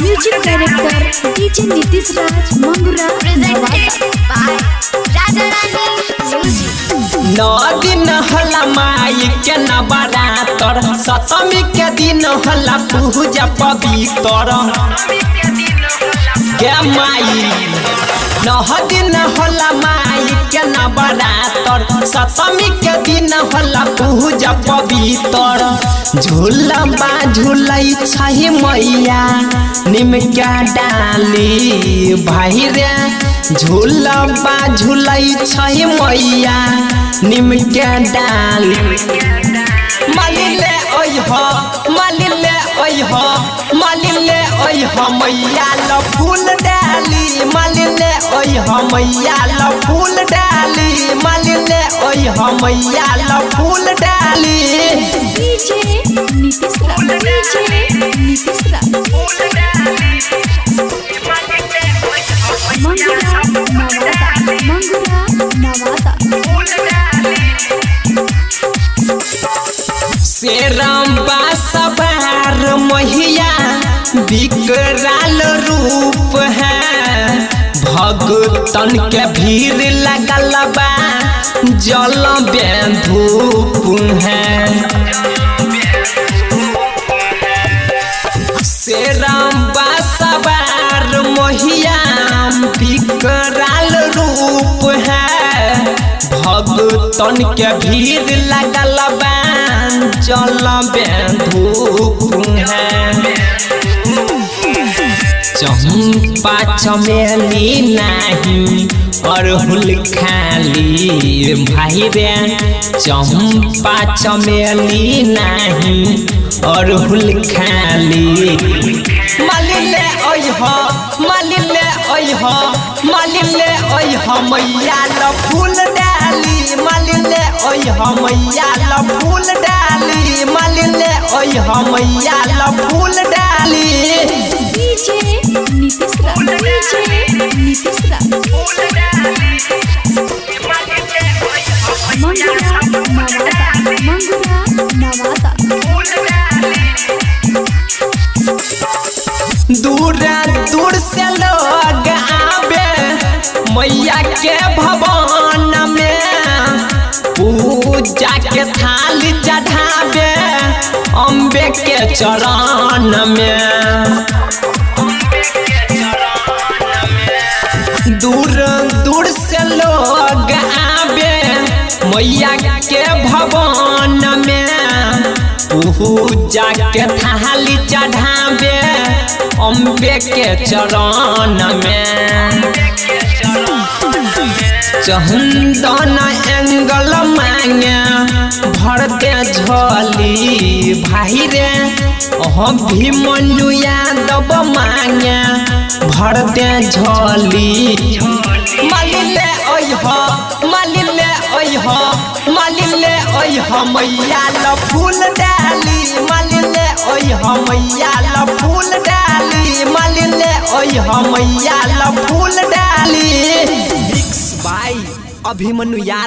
Music director DJ Nitish Raj Mangura presented by Raja Rani Music। 9 दिन हला माई के नवरात्र, सप्तमी के दिन हला पूजा पवित्र के माई। 9 दिन हला माई के नवरात्र, सप्तमी के दिन हला पूजा पवित्र। झूला बा झूलई छही मैया निम क्या डाली भाई रे, झूला बा झूलई छही मैया निम के डाली। मालिले ओह मालिले ओह मालिले ओह मैया ल फूल डाली, मालिले ओह मैया ल फूल डाली, मालिले ओह मैया ल फूल डाली। डीजे नीतीश राज मंगुरा नवादा शेरम बासवार महिया विकराल रूप है, भगतन के भीड़ लगल बा जल धूप है। शेरम बासवार महिया विकराल रूप है, भगतन के भीड़ लगल बा जल धूप है। चंपा चमेली नहीं अड़हुल खाली भाई रे, चंपा चमेली नहीं अड़हुल खाली। मालिले ओह मालिले ओह मालिले ओह मैया ल फूल डाली, मालिले ओह मैया ल फूल डाली, मालिले ओह मैया ल फूल डाली। डीजे नीतीश राज मंगुरा नवादा दूर दूर से लोग आवे मैया के भवन में, पूजा के थाली चढ़ावे अम्बे के चरण में। दूर दूर से लोग आवे मैया के भवन में, पूजा के थाली चढ़ावे अम्बे के चरण में। चंदन एंगल मांगे भरते झोली भाई रे, अभिमन्यु यादव मांगे भरते झोली। मालिले ओह मालिले ओह मालिले ओह मैया ल फूल डाली, मालिले ओह मैया ल फूल डाली, मालिले ओह मैया ल फूल डाली। Mix by Abhimanyu Yadav.